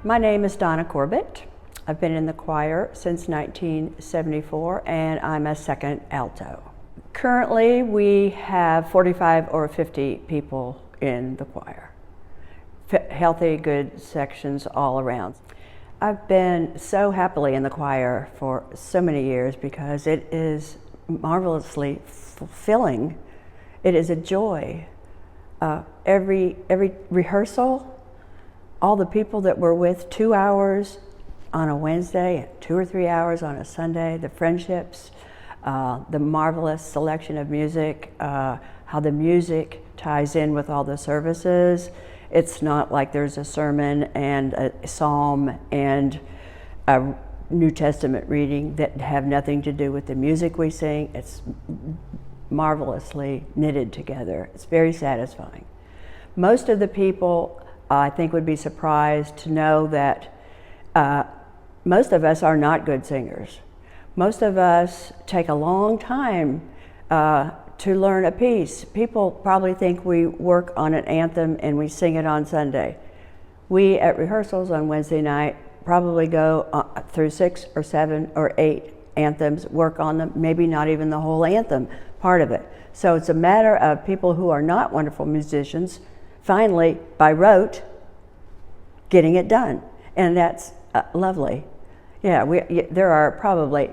My name is Donna Corbett. I've been in the choir since 1974, and I'm a second alto. Currently, we have 45 or 50 people in the choir. Healthy, good sections all around. I've been so happily in the choir for so many years because it is marvelously fulfilling. It is a joy. Every rehearsal, all the people that we're with 2 hours on a Wednesday and 2 or 3 hours on a Sunday, the friendships, the marvelous selection of music, how the music ties in with all the services. It's not like there's a sermon and a psalm and a New Testament reading that have nothing to do with the music we sing. It's marvelously knitted together. It's very satisfying. Most of the people, I think, would be surprised to know that most of us are not good singers. Most of us take a long time to learn a piece. People probably think we work on an anthem and we sing it on Sunday. We, at rehearsals on Wednesday night, probably go through 6 or 7 or 8 anthems, work on them, maybe not even the whole anthem, part of it. So it's a matter of people who are not wonderful musicians, finally, by rote, getting it done. And that's lovely. Yeah, there are probably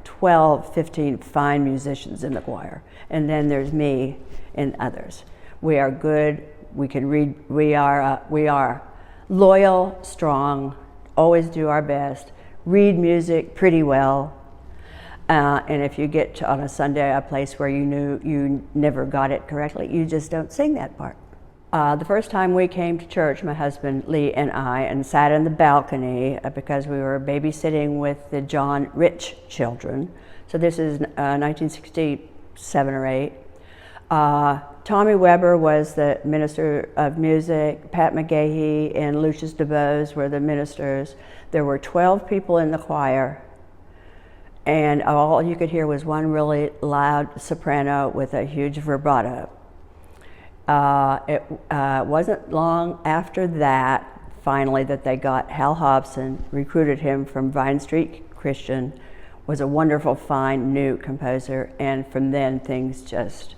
12, 15 fine musicians in the choir. And then there's me and others. We are good, we can read, we are loyal, strong, always do our best, read music pretty well. And if you get to, on a Sunday, a place where you knew you never got it correctly, you just don't sing that part. The first time we came to church, my husband Lee and I, and sat in the balcony because we were babysitting with the John Rich children. So this is 1967 or 8. Tommy Weber was the minister of music. Pat McGahee and Lucius DeBose were the ministers. There were 12 people in the choir, and all you could hear was one really loud soprano with a huge vibrato. It wasn't long after that, finally, that they got Hal Hobson, recruited him from Vine Street Christian, was a wonderful, fine, new composer, and from then things just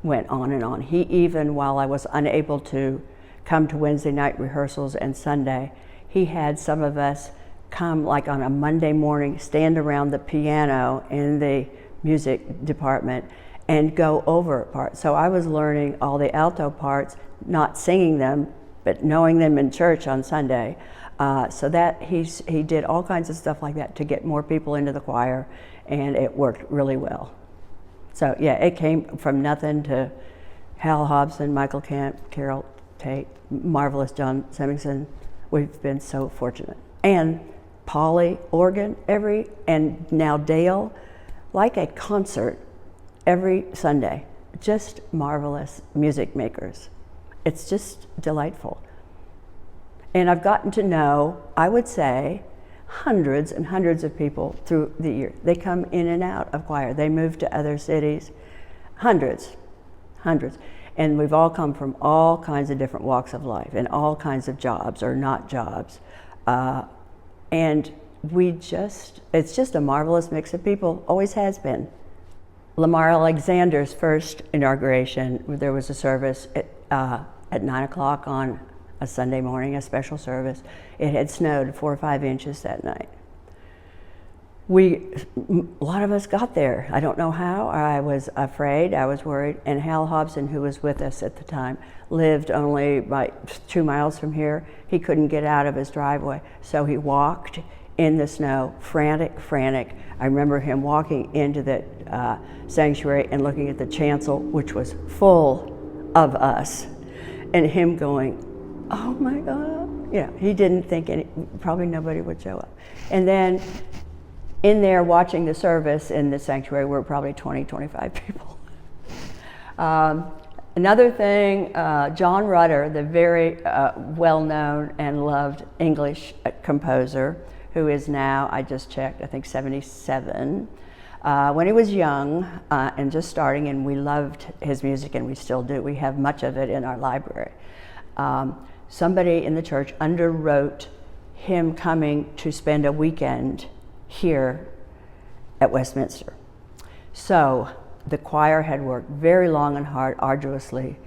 went on and on. He even, while I was unable to come to Wednesday night rehearsals and Sunday, he had some of us come like on a Monday morning, stand around the piano in the music department and go over parts. So I was learning all the alto parts, not singing them, but knowing them in church on Sunday. So that he did all kinds of stuff like that to get more people into the choir, and it worked really well. So yeah, it came from nothing to Hal Hobson, Michael Kemp, Carol Tate, marvelous John Semmingson. We've been so fortunate. And Polly, organ, and now Dale, like a concert every Sunday. Just marvelous music makers. It's just delightful. And I've gotten to know, I would say, hundreds and hundreds of people through the year. They come in and out of choir. They move to other cities. Hundreds. And we've all come from all kinds of different walks of life and all kinds of jobs or not jobs. And it's just a marvelous mix of people, always has been. Lamar Alexander's first inauguration, there was a service at 9 o'clock on a Sunday morning, a special service. It had snowed 4 or 5 inches that night. A lot of us got there. I don't know how. I was afraid, I was worried. And Hal Hobson, who was with us at the time, lived only about 2 miles from here. He couldn't get out of his driveway, so he walked in the snow, frantic. I remember him walking into the sanctuary and looking at the chancel, which was full of us, and him going, oh my God. Yeah, he didn't think probably nobody would show up. And then in there watching the service in the sanctuary were probably 20, 25 people. Another thing, John Rutter, the very well-known and loved English composer, who is now, I just checked, I think 77. When he was young and just starting, and we loved his music, and we still do. We have much of it in our library. somebody in the church underwrote him coming to spend a weekend here at Westminster. So the choir had worked very long and hard, arduously,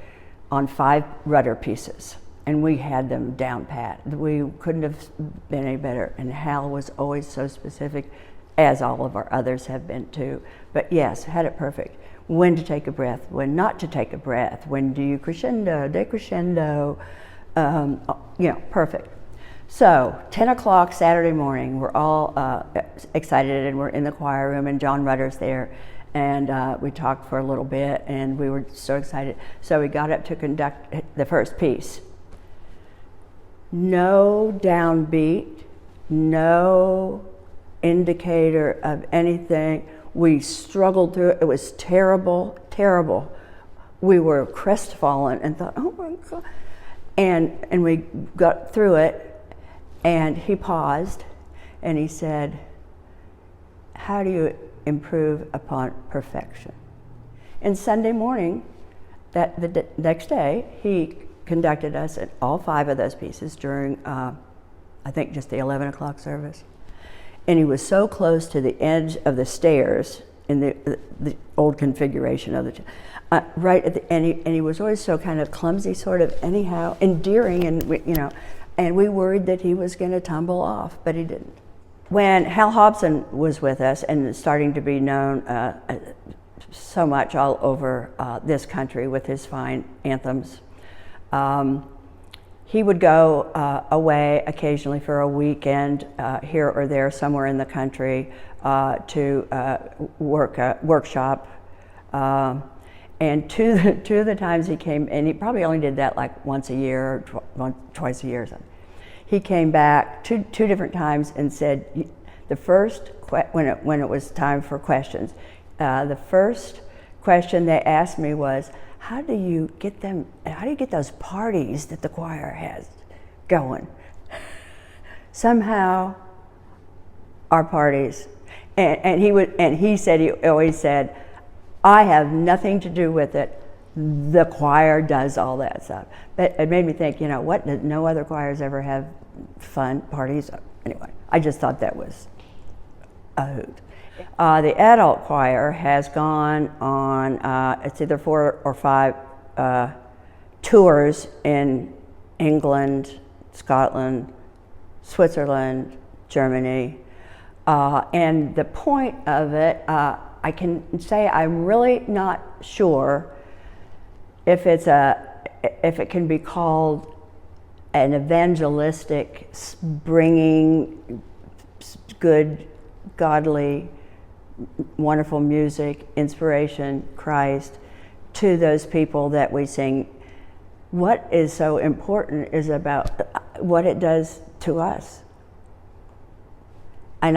on 5 rudder pieces, and we had them down pat. We couldn't have been any better, and Hal was always so specific, as all of our others have been too. But yes, had it perfect. When to take a breath, when not to take a breath, when do you crescendo, decrescendo, perfect. So 10 o'clock Saturday morning, we're all excited, and we're in the choir room, and John Rudder's there, and we talked for a little bit, and we were so excited. So we got up to conduct the first piece. No downbeat, no indicator of anything. We struggled through it. It was terrible, terrible. We were crestfallen and thought, oh my God. And we got through it, and he paused and he said, how do you improve upon perfection? And Sunday morning, the next day, he conducted us at all 5 of those pieces during, I think, just the 11 o'clock service. And he was so close to the edge of the stairs in the old configuration of the, right at the, and he was always so kind of clumsy, sort of anyhow, endearing, and and we worried that he was going to tumble off, but he didn't. When Hal Hobson was with us and starting to be known so much all over this country with his fine anthems, he would go away occasionally for a weekend here or there somewhere in the country to workshop. And two of the times he came, and he probably only did that like once a year or twice a year or something. He came back two different times and said, the first, when it was time for questions, the first question they asked me was, how do you get those parties that the choir has going? Somehow, our parties, and he always said, I have nothing to do with it. The choir does all that stuff. But it made me think, what? No other choirs ever have fun parties? Anyway, I just thought that was a hoot. The adult choir has gone on, it's either 4 or 5 tours in England, Scotland, Switzerland, Germany. And the point of it, I can say I'm really not sure if it can be called an evangelistic, bringing good, godly, wonderful music, inspiration, Christ, to those people that we sing. What is so important is about what it does to us. And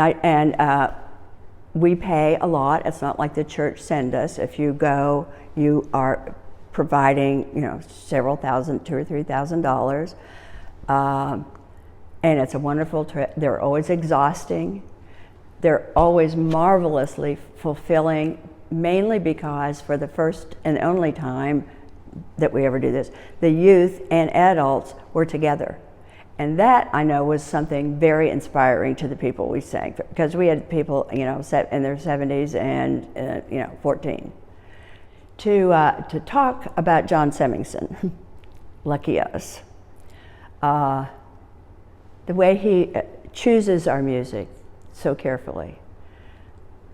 we pay a lot. It's not like the church send us. If you go, you are providing, several thousand, $2,000 or $3,000. And it's a wonderful trip. They're always exhausting. They're always marvelously fulfilling, mainly because for the first and only time that we ever do this, the youth and adults were together. And that, I know, was something very inspiring to the people we sang, because we had people, in their 70s and, 14. To talk about John Semmingson, lucky us. The way he chooses our music so carefully.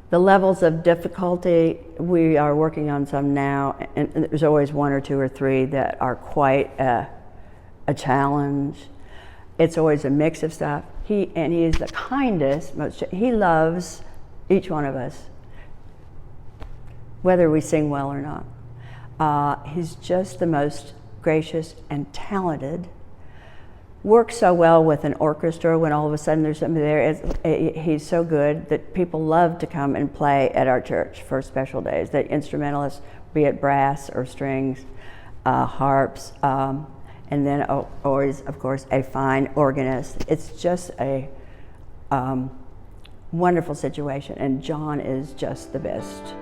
The levels of difficulty, we are working on some now, and there's always 1 or 2 or 3 that are quite a challenge. It's always a mix of stuff. He is the kindest, he loves each one of us, whether we sing well or not. He's just the most gracious and talented. Works so well with an orchestra when all of a sudden there's somebody there. He's so good that people love to come and play at our church for special days. The instrumentalists, be it brass or strings, harps, and then always, of course, a fine organist. It's just a wonderful situation, and John is just the best.